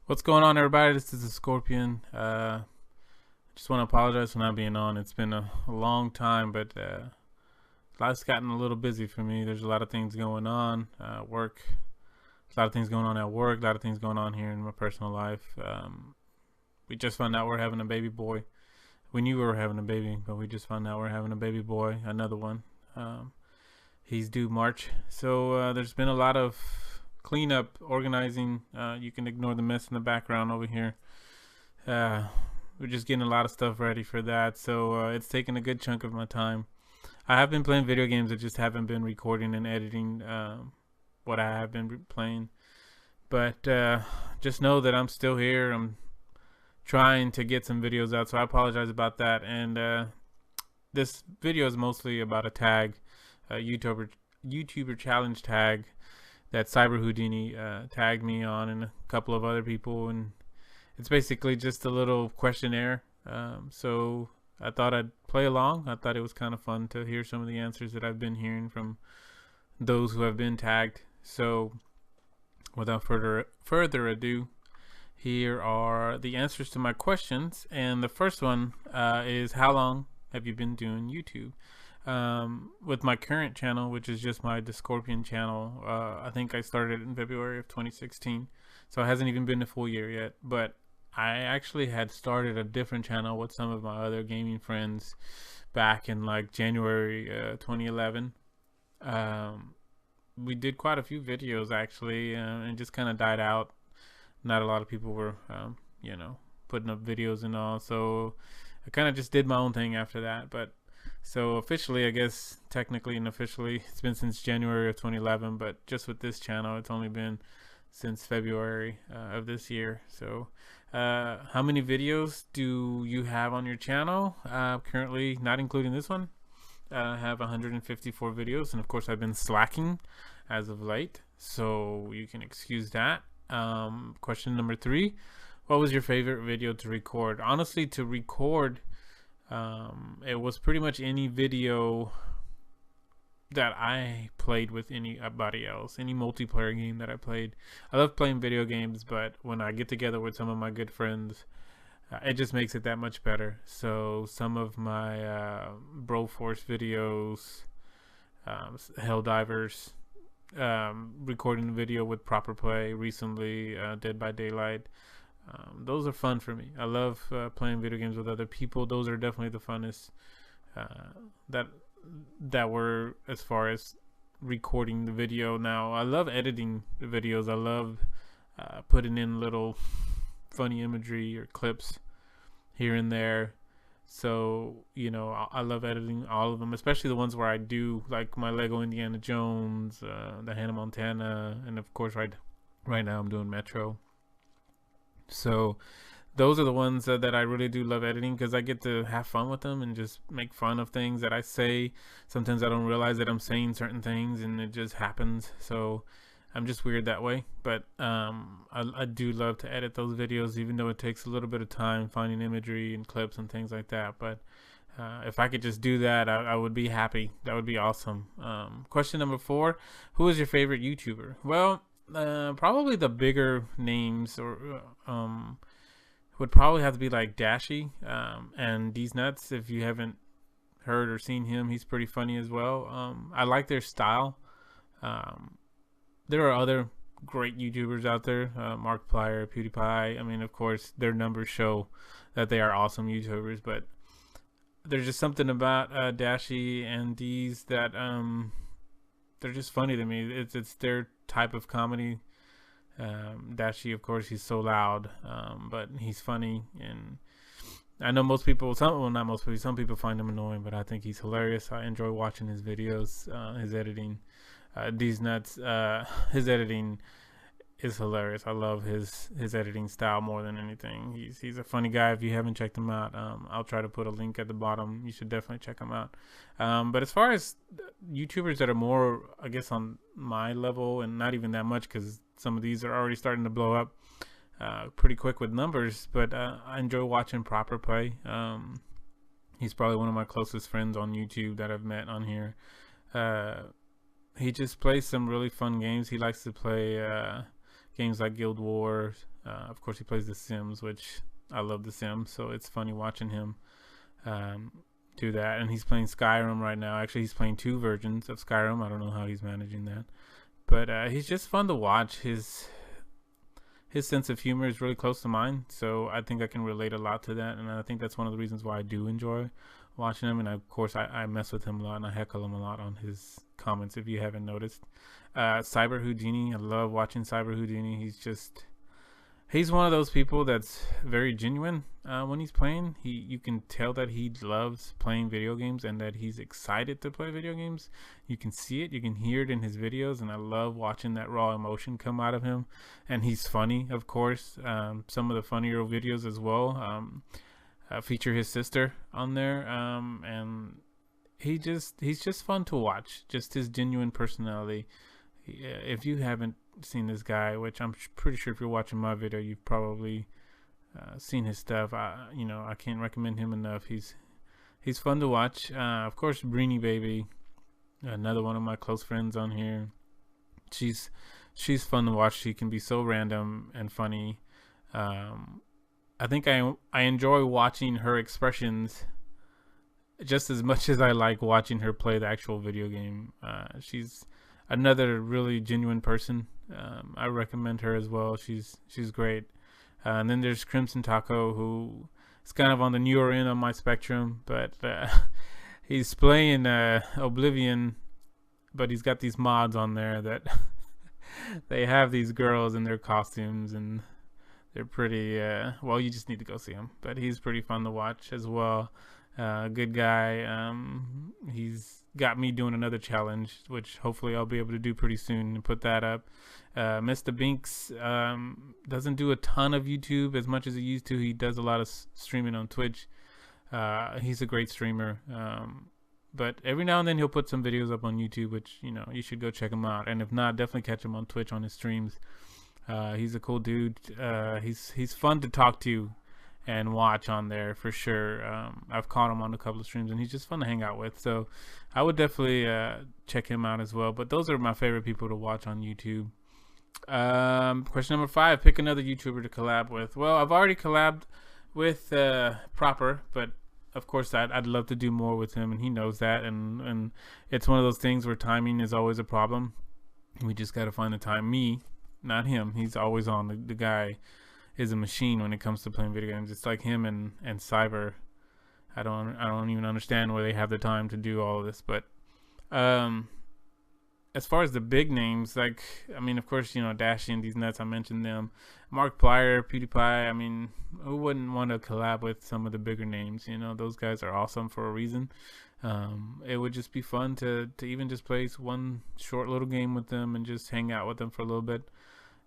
What's going on, everybody? This is the Scorpion. Just want to apologize for not being on. It's been a long time, but life's gotten a little busy for me. There's a lot of things going on, work, a lot of things going on at work, a lot of things going on here in my personal life. We just found out we're having a baby boy. We knew we were having a baby, but we just found out we're having a baby boy, another one. He's due March, so there's been a lot of cleanup, organizing. You can ignore the mess in the background over here. We're just getting a lot of stuff ready for that, so it's taken a good chunk of my time. I have been playing video games. I just haven't been recording and editing what I have been playing. But just know that I'm still here. I'm trying to get some videos out, so I apologize about that. And this video is mostly about a tag, a YouTuber challenge tag that CyberHoudini tagged me on, and a couple of other people, and it's basically just a little questionnaire. So I thought I'd play along. I thought it was kind of fun to hear some of the answers that I've been hearing from those who have been tagged. So without further ado, here are the answers to my questions. And the first one is, how long have you been doing YouTube? With my current channel, which is just my The Scorpion channel, I think I started in February of 2016, so it hasn't even been a full year yet. But I actually had started a different channel with some of my other gaming friends back in like January 2011. We did quite a few videos actually, and just kind of died out. Not a lot of people were putting up videos and all, so I kind of just did my own thing after that. But so officially, I guess, technically and officially, it's been since January of 2011, but just with this channel, it's only been since February of this year. So how many videos do you have on your channel? Currently, not including this one, I have 154 videos, and of course I've been slacking as of late, so you can excuse that. Question number 3, what was your favorite video to record? Honestly, to record, it was pretty much any video that I played with anybody else, any multiplayer game that I played. I love playing video games, but when I get together with some of my good friends, it just makes it that much better. So some of my Broforce videos, Helldivers, recording a video with ProperPlay recently, Dead by Daylight. Those are fun for me. I love playing video games with other people. Those are definitely the funnest that were, as far as recording the video. Now I love editing the videos. I love putting in little funny imagery or clips here and there. So I love editing all of them, especially the ones where I do like my Lego Indiana Jones, the Hannah Montana, and of course right now I'm doing Metro. So those are the ones that I really do love editing, because I get to have fun with them and just make fun of things that I say. Sometimes I don't realize that I'm saying certain things and it just happens. So I'm just weird that way. But I do love to edit those videos, even though it takes a little bit of time finding imagery and clips and things like that. But if I could just do that, I would be happy. That would be awesome. Question number 4, who is your favorite YouTuber? Well, probably the bigger names, or would probably have to be like Dashy and These Nuts. If you haven't heard or seen him, he's pretty funny as well. I like their style. There are other great YouTubers out there, Markiplier, PewDiePie. I mean, of course, their numbers show that they are awesome YouTubers, but there's just something about Dashy and D's that they're just funny to me. It's their type of comedy. Dashy, of course, he's so loud, but he's funny, and I know most people, some people find him annoying, but I think he's hilarious. I enjoy watching his videos, his editing. These Nuts, his editing is hilarious. I love his editing style more than anything. He's a funny guy. If you haven't checked him out, I'll try to put a link at the bottom. You should definitely check him out. But as far as YouTubers that are more, I guess, on my level, and not even that much, because some of these are already starting to blow up pretty quick with numbers, but I enjoy watching ProperPlay. He's probably one of my closest friends on YouTube that I've met on here. He just plays some really fun games. He likes to play games like Guild Wars. Of course, he plays The Sims, which I love The Sims, so it's funny watching him do that. And he's playing Skyrim right now. Actually, he's playing 2 versions of Skyrim. I don't know how he's managing that, but he's just fun to watch. His sense of humor is really close to mine, so I think I can relate a lot to that, and I think that's one of the reasons why I do enjoy watching him. And of course, I mess with him a lot, and I heckle him a lot on his comments, if you haven't noticed. CyberHoudini, I love watching CyberHoudini. He's one of those people that's very genuine when he's playing. You can tell that he loves playing video games and that he's excited to play video games. You can see it, you can hear it in his videos, and I love watching that raw emotion come out of him. And he's funny, of course. Some of the funnier videos as well feature his sister on there, and he's just fun to watch. Just his genuine personality. If you haven't seen this guy, which I'm pretty sure if you're watching my video, you've probably seen his stuff. I can't recommend him enough. He's fun to watch. Of course, Breeny Baby, another one of my close friends on here. She's fun to watch. She can be so random and funny. I think I enjoy watching her expressions just as much as I like watching her play the actual video game. She's another really genuine person. I recommend her as well. She's great. And then there's Crimson Taco, who is kind of on the newer end on my spectrum, but he's playing Oblivion, but he's got these mods on there that they have these girls in their costumes, and they're pretty well, you just need to go see him, but he's pretty fun to watch as well. Good guy. He's got me doing another challenge, which hopefully I'll be able to do pretty soon and put that up. MeestahBinks doesn't do a ton of YouTube as much as he used to. He does a lot of streaming on Twitch. He's a great streamer, but every now and then he'll put some videos up on YouTube, which you should go check him out. And if not, definitely catch him on Twitch on his streams. He's a cool dude. He's fun to talk to and watch on there for sure. I've caught him on a couple of streams, and he's just fun to hang out with, so I would definitely check him out as well. But those are my favorite people to watch on YouTube. Question number 5, pick another YouTuber to collab with. Well, I've already collabed with Proper, but of course I'd love to do more with him, and he knows that, and it's one of those things where timing is always a problem. We just got to find the time. Me, not him. He's always on. The guy is a machine when it comes to playing video games. It's like him and Cyber. I don't even understand where they have the time to do all of this. But as far as the big names, like, I mean, of course, Dashy and these nuts, I mentioned them. Markiplier, PewDiePie, I mean, who wouldn't want to collab with some of the bigger names? Those guys are awesome for a reason. It would just be fun to even just play one short little game with them and just hang out with them for a little bit.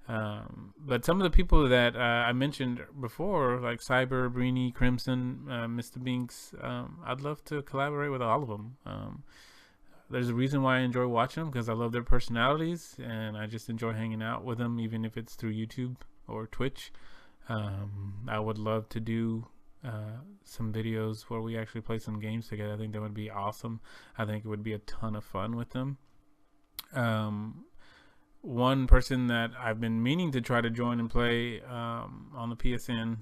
But some of the people that I mentioned before, like Cyber, Breeny, Crimson, MeestahBinks, I'd love to collaborate with all of them. There's a reason why I enjoy watching them, because I love their personalities, and I just enjoy hanging out with them, even if it's through YouTube or Twitch. I would love to do some videos where we actually play some games together. I think that would be awesome. I think it would be a ton of fun with them. One person that I've been meaning to try to join and play on the PSN,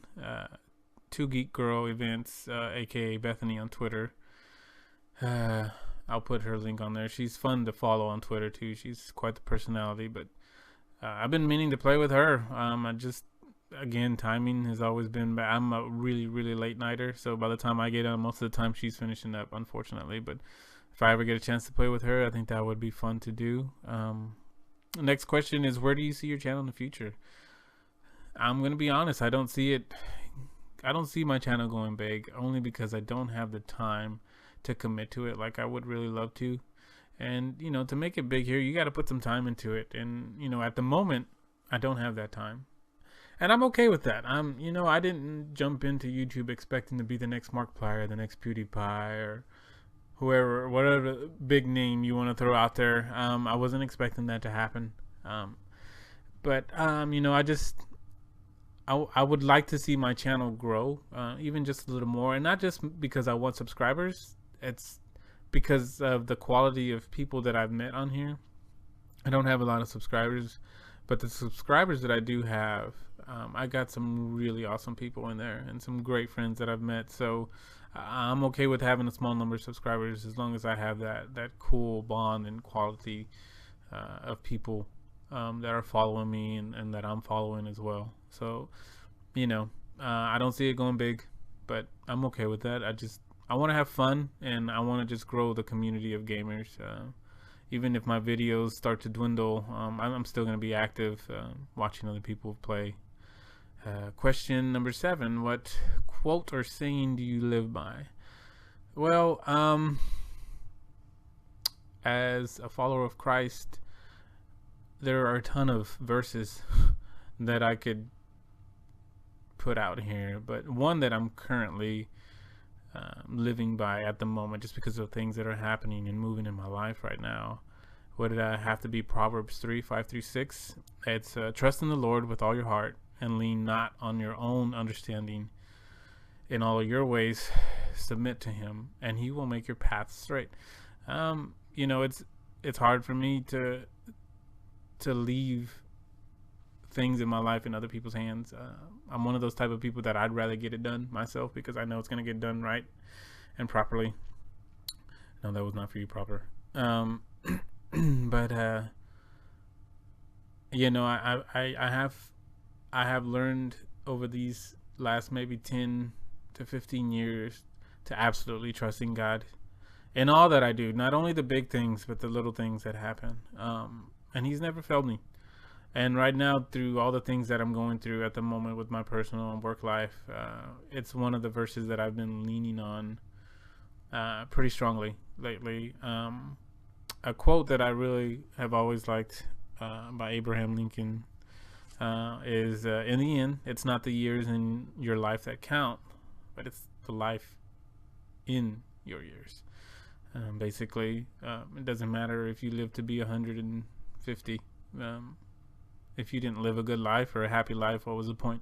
2 Geek Girl events, aka Bethany on Twitter. I'll put her link on there. She's fun to follow on Twitter too. She's quite the personality, but I've been meaning to play with her. Again, timing has always been bad. I'm a really, really late nighter, so by the time I get on, most of the time she's finishing up, unfortunately. But if I ever get a chance to play with her, I think that would be fun to do. The next question is, where do you see your channel in the future? I'm going to be honest, I don't see my channel going big, only because I don't have the time to commit to it like I would really love to. And, to make it big here, you got to put some time into it. And, at the moment, I don't have that time. And I'm okay with that. I didn't jump into YouTube expecting to be the next Markiplier, the next PewDiePie, or whoever, whatever big name you want to throw out there. I wasn't expecting that to happen. But I would like to see my channel grow, even just a little more. And not just because I want subscribers. It's because of the quality of people that I've met on here. I don't have a lot of subscribers, But the subscribers that I do have, I got some really awesome people in there and some great friends that I've met. So I'm okay with having a small number of subscribers as long as I have that cool bond and quality of people that are following me and that I'm following as well. So, I don't see it going big, but I'm okay with that. I want to have fun, and I want to just grow the community of gamers. Even if my videos start to dwindle, I'm still going to be active, watching other people play. Question number 7: what quote or saying do you live by? Well, as a follower of Christ, there are a ton of verses that I could put out here, but one that I'm currently living by at the moment, just because of things that are happening and moving in my life right now, would it have to be Proverbs 3:5-6? It's trust in the Lord with all your heart and lean not on your own understanding. In all of your ways submit to him, and he will make your path straight. It's hard for me to leave things in my life in other people's hands. I'm one of those type of people that I'd rather get it done myself, because I know it's going to get done right and properly. No, that was not for you, proper. But I have learned over these last maybe 10 to 15 years to absolutely trust in God in all that I do, not only the big things but the little things that happen. And he's never failed me. And right now, through all the things that I'm going through at the moment with my personal and work life, it's one of the verses that I've been leaning on pretty strongly lately. A quote that I really have always liked by Abraham Lincoln is, in the end, it's not the years in your life that count, but it's the life in your years. Basically, it doesn't matter if you live to be 150. If you didn't live a good life or a happy life, what was the point?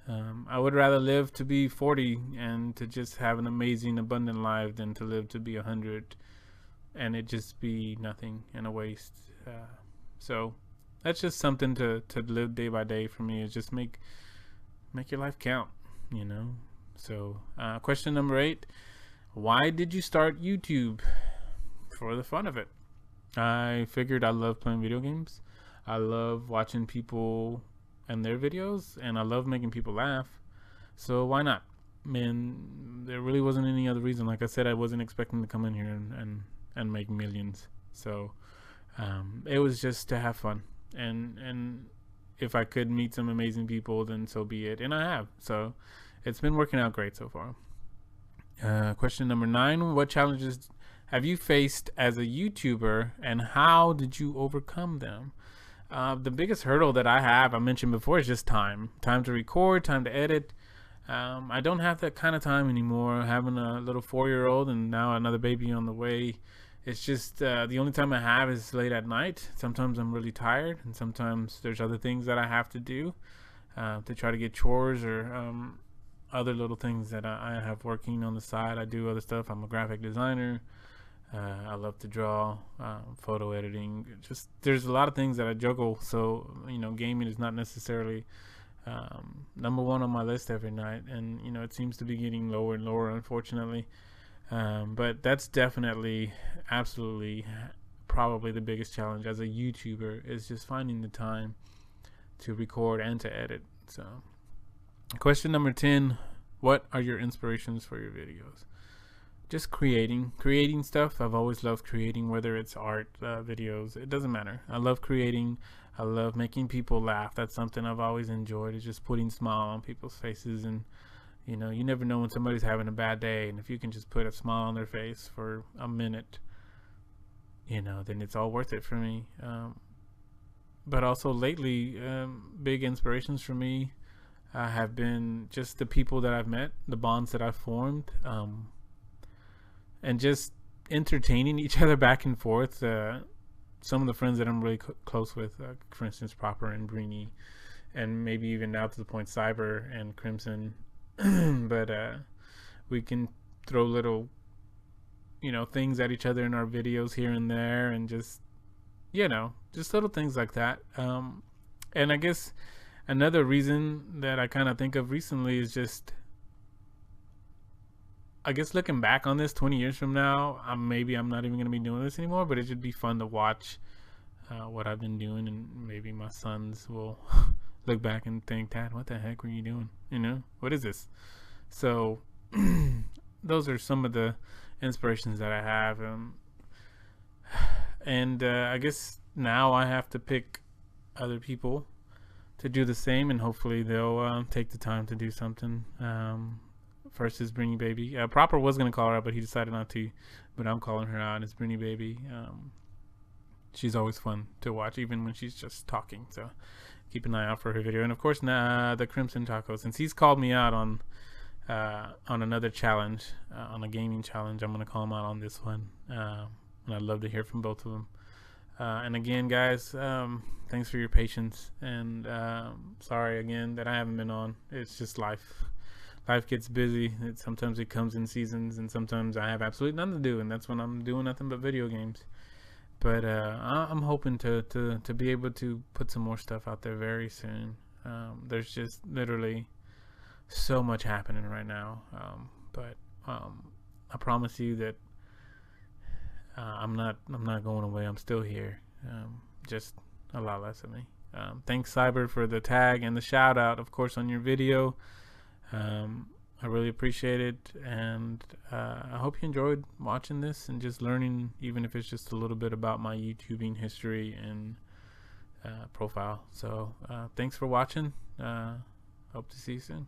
I would rather live to be 40 and to just have an amazing, abundant life than to live to be 100 and it just be nothing and a waste. So that's just something to live day by day for me, is just make your life count, So question number 8: why did you start YouTube? For the fun of it. I figured I love playing video games. I love watching people and their videos, and I love making people laugh. So why not? Man, there really wasn't any other reason. Like I said, I wasn't expecting to come in here and make millions. So it was just to have fun. And if I could meet some amazing people, then so be it. And I have. So it's been working out great so far. Question number 9: what challenges have you faced as a YouTuber, and how did you overcome them? The biggest hurdle that I mentioned before, is just time to record, time to edit. I don't have that kind of time anymore, having a little 4-year-old and now another baby on the way. It's just the only time I have is late at night. Sometimes I'm really tired, and sometimes there's other things that I have to do to try to get chores or other little things that I have working on the side. I do other stuff. I'm a graphic designer. I love to draw, photo editing. Just there's a lot of things that I juggle. So gaming is not necessarily number one on my list every night, and it seems to be getting lower and lower, unfortunately. But that's definitely, absolutely, probably the biggest challenge as a YouTuber, is just finding the time to record and to edit. So, question number 10: what are your inspirations for your videos? Just creating stuff. I've always loved creating, whether it's art, videos, it doesn't matter. I love creating. I love making people laugh. That's something I've always enjoyed, is just putting a smile on people's faces. And you never know when somebody's having a bad day, and if you can just put a smile on their face for a minute, then it's all worth it for me. But also lately, big inspirations for me have been just the people that I've met, the bonds that I've formed, and just entertaining each other back and forth. Some of the friends that I'm really close with, for instance, Proper and Bethany, and maybe even now to the point Cyber and Crimson. But we can throw little, things at each other in our videos here and there, and just little things like that. And I guess another reason that I kind of think of recently is just, I guess looking back on this 20 years from now, maybe I'm not even going to be doing this anymore, but it should be fun to watch what I've been doing, and maybe my sons will look back and think, Dad, what the heck were you doing? You know, what is this? So those are some of the inspirations that I have. And I guess now I have to pick other people to do the same, and hopefully they'll take the time to do something. First is Brittany Baby. Proper was going to call her out, but he decided not to. But I'm calling her out. It's Brittany Baby. She's always fun to watch, even when she's just talking. So keep an eye out for her video. And of course, the Crimson Taco. Since he's called me out on another challenge, on a gaming challenge, I'm going to call him out on this one. And I'd love to hear from both of them. And again, guys, thanks for your patience. And sorry again that I haven't been on. It's just life. Life gets busy. Sometimes it comes in seasons, and sometimes I have absolutely nothing to do, and that's when I'm doing nothing but video games. But I'm hoping to be able to put some more stuff out there very soon. There's just literally so much happening right now. But I promise you that I'm not going away. I'm still here. Just a lot less of me. Thanks, Cyber, for the tag and the shout out, of course, on your video. I really appreciate it, and I hope you enjoyed watching this and just learning, even if it's just a little bit about my YouTubing history and profile. So thanks for watching. Hope to see you soon.